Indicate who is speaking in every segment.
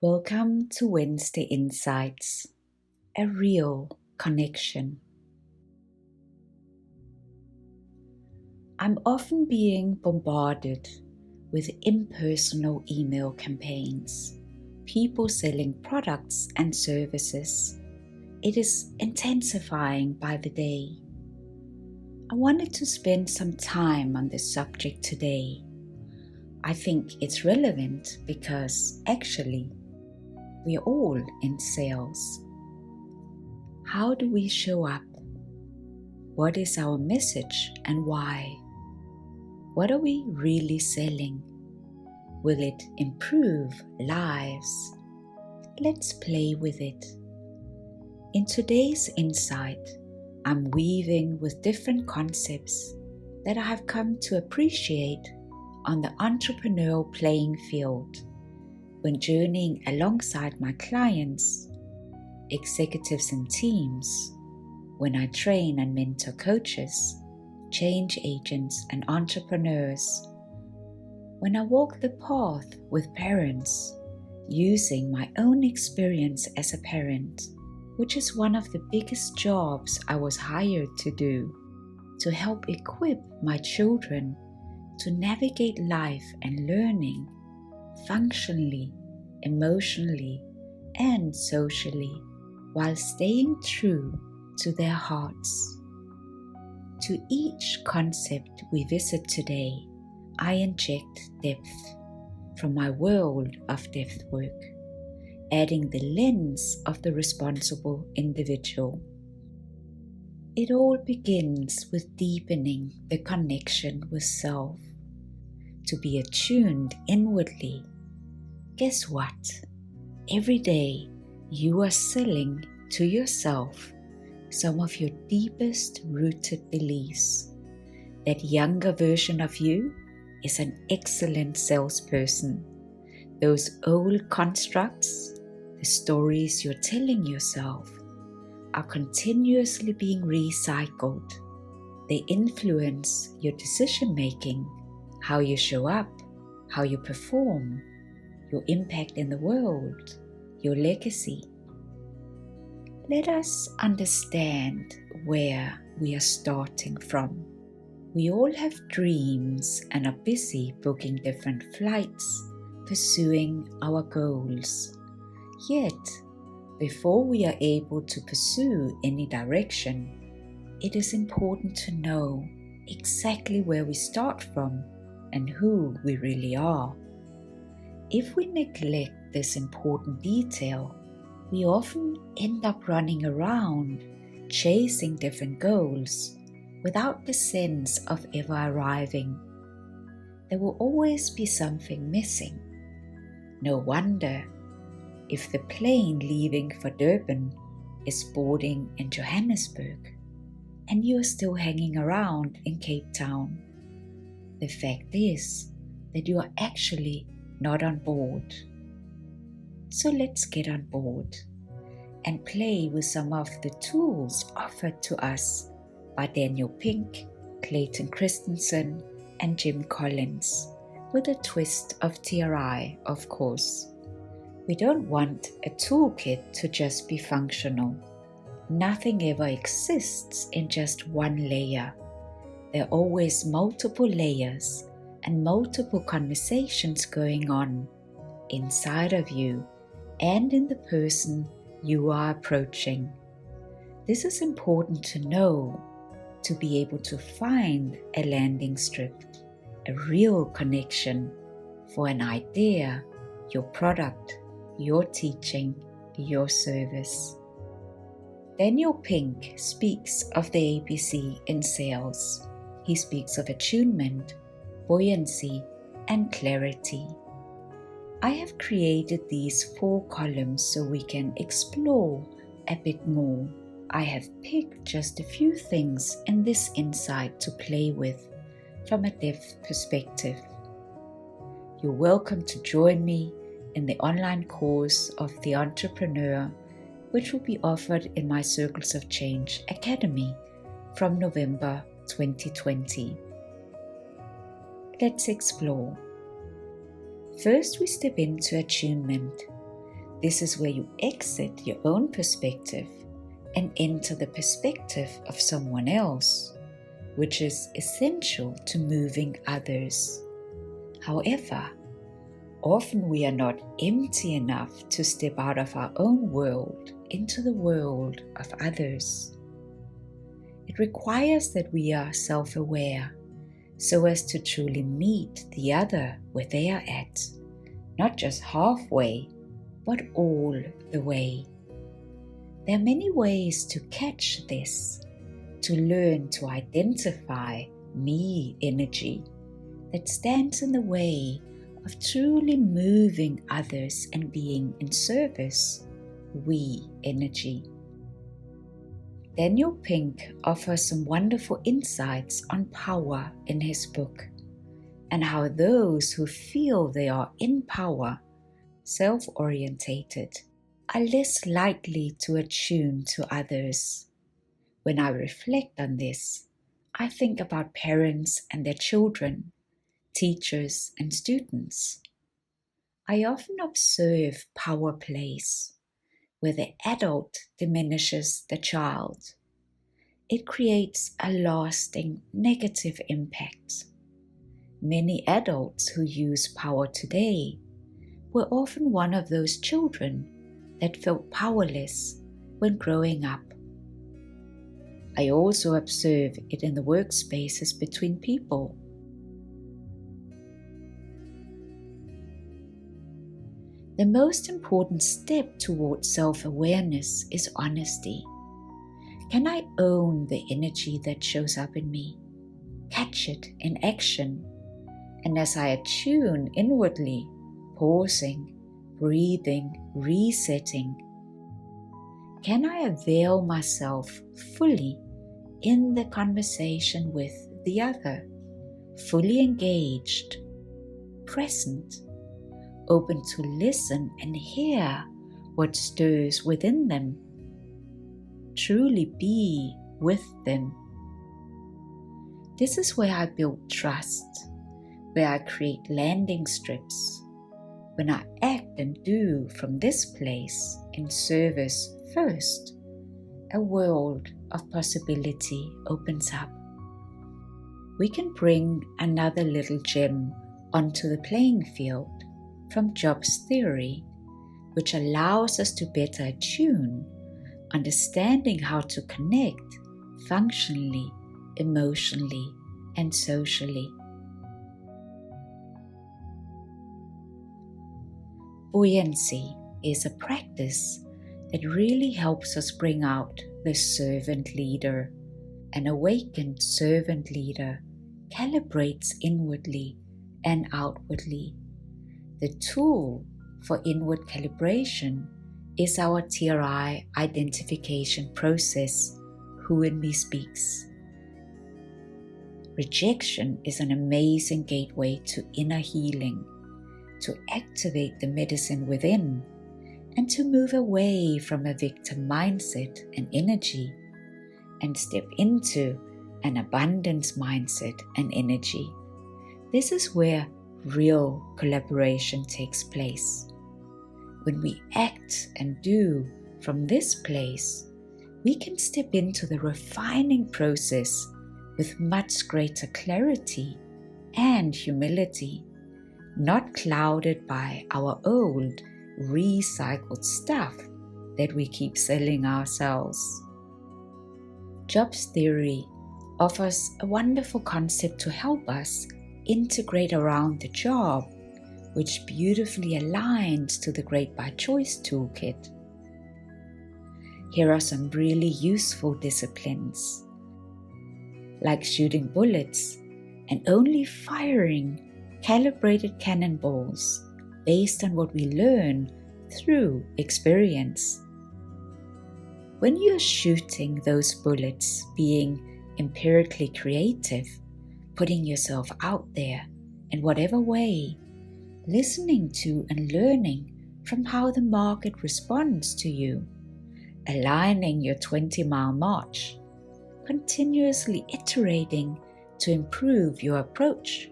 Speaker 1: Welcome to Wednesday Insights, a real connection. I'm often being bombarded with impersonal email campaigns, people selling products and services. It is intensifying by the day. I wanted to spend some time on this subject today. I think it's relevant because actually, we're all in sales. How do we show up? What is our message and why? What are we really selling? Will it improve lives? Let's play with it. In today's insight, I'm weaving with different concepts that I have come to appreciate on the entrepreneurial playing field when journeying alongside my clients, executives and teams, when I train and mentor coaches, change agents and entrepreneurs, when I walk the path with parents, using my own experience as a parent, which is one of the biggest jobs I was hired to do, to help equip my children to navigate life and learning functionally, emotionally, and socially, while staying true to their hearts. To each concept we visit today, I inject depth from my world of depth work, adding the lens of the responsible individual. It all begins with deepening the connection with self, to be attuned inwardly. Guess what? Every day you are selling to yourself some of your deepest rooted beliefs. That younger version of you is an excellent salesperson. Those old constructs, the stories you're telling yourself, are continuously being recycled. They influence your decision making, how you show up, how you perform, your impact in the world, your legacy. Let us understand where we are starting from. We all have dreams and are busy booking different flights, pursuing our goals. Yet, before we are able to pursue any direction, it is important to know exactly where we start from and who we really are. If we neglect this important detail, we often end up running around chasing different goals without the sense of ever arriving. There will always be something missing. No wonder if the plane leaving for Durban is boarding in Johannesburg and you are still hanging around in Cape Town. The fact is that you are actually not on board. So let's get on board and play with some of the tools offered to us by Daniel Pink, Clayton Christensen, and Jim Collins, with a twist of TRI, of course. We don't want a toolkit to just be functional. Nothing ever exists in just one layer. There are always multiple layers and multiple conversations going on inside of you and in the person you are approaching. This is important to know, to be able to find a landing strip, a real connection for an idea, your product, your teaching, your service. Daniel Pink speaks of the ABC in sales. He speaks of attunement, buoyancy, and clarity. I have created these 4 columns so we can explore a bit more. I have picked just a few things in this insight to play with from a depth perspective. You're welcome to join me in the online course of The Entrepreneur, which will be offered in my Circles of Change Academy from November 2020. Let's explore. First, we step into attunement. This is where you exit your own perspective and enter the perspective of someone else, which is essential to moving others. However, often we are not empty enough to step out of our own world into the world of others. It requires that we are self-aware so as to truly meet the other where they are at, not just halfway, but all the way. There are many ways to catch this, to learn to identify me energy that stands in the way of truly moving others and being in service, we energy. Daniel Pink offers some wonderful insights on power in his book, and how those who feel they are in power, self-orientated, are less likely to attune to others. When I reflect on this, I think about parents and their children, teachers and students. I often observe power plays where the adult diminishes the child. It creates a lasting negative impact. Many adults who use power today were often one of those children that felt powerless when growing up. I also observe it in the workspaces between people. The most important step towards self-awareness is honesty. Can I own the energy that shows up in me? Catch it in action. And as I attune inwardly, pausing, breathing, resetting, can I avail myself fully in the conversation with the other, fully engaged, present, open to listen and hear what stirs within them, truly be with them? This is where I build trust, where I create landing strips. When I act and do from this place in service first, a world of possibility opens up. We can bring another little gem onto the playing field from Jobs theory, which allows us to better attune, understanding how to connect functionally, emotionally, and socially. Buoyancy is a practice that really helps us bring out the servant leader. An awakened servant leader calibrates inwardly and outwardly. The tool for inward calibration is our TRI identification process, Who in Me Speaks. Rejection is an amazing gateway to inner healing, to activate the medicine within, and to move away from a victim mindset and energy, and step into an abundance mindset and energy. This is where real collaboration takes place. When we act and do from this place, we can step into the refining process with much greater clarity and humility, not clouded by our old, recycled stuff that we keep selling ourselves. Jobs theory offers a wonderful concept to help us integrate around the job, which beautifully aligns to the Great by Choice Toolkit. Here are some really useful disciplines, like shooting bullets and only firing calibrated cannonballs based on what we learn through experience. When you're shooting those bullets, being empirically creative, putting yourself out there in whatever way, listening to and learning from how the market responds to you, aligning your 20-mile march, continuously iterating to improve your approach,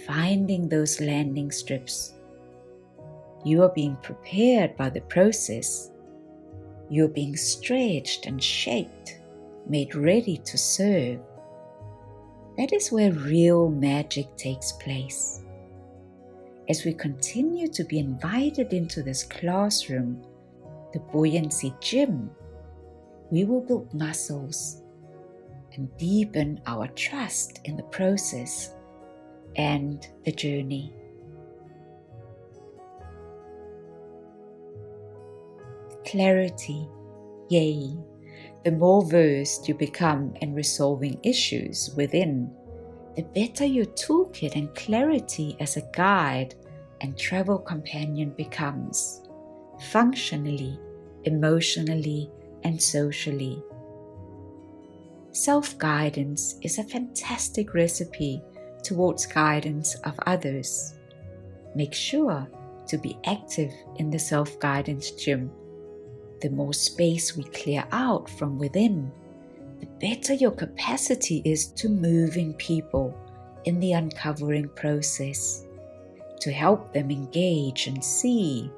Speaker 1: finding those landing strips. You are being prepared by the process. You are being stretched and shaped, made ready to serve. That is where real magic takes place. As we continue to be invited into this classroom, the buoyancy gym, we will build muscles and deepen our trust in the process and the journey. Clarity, yay! The more versed you become in resolving issues within, the better your toolkit and clarity as a guide and travel companion becomes, functionally, emotionally, and socially. Self-guidance is a fantastic recipe towards guidance of others. Make sure to be active in the self-guidance gym. The more space we clear out from within, the better your capacity is to moving people in the uncovering process, to help them engage and see,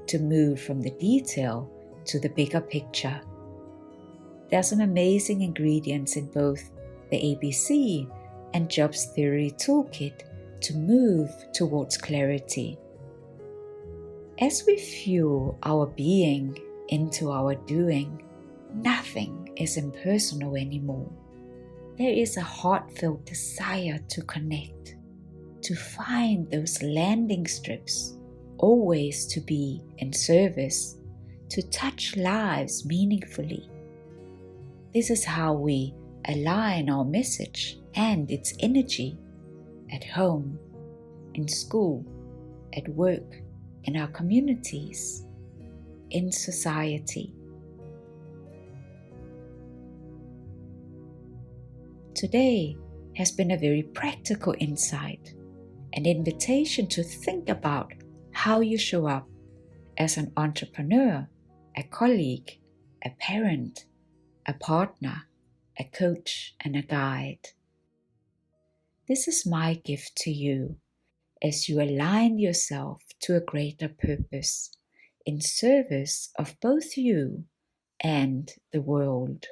Speaker 1: to move from the detail to the bigger picture. There are some amazing ingredients in both the ABC and Jobs Theory Toolkit to move towards clarity. As we fuel our being into our doing, nothing is impersonal anymore. There is a heartfelt desire to connect, to find those landing strips, always to be in service, to touch lives meaningfully. This is how we align our message and its energy at home, in school, at work, in our communities, in society. Today has been a very practical insight, an invitation to think about how you show up as an entrepreneur, a colleague, a parent, a partner, a coach, and a guide. This is my gift to you as you align yourself to a greater purpose in service of both you and the world.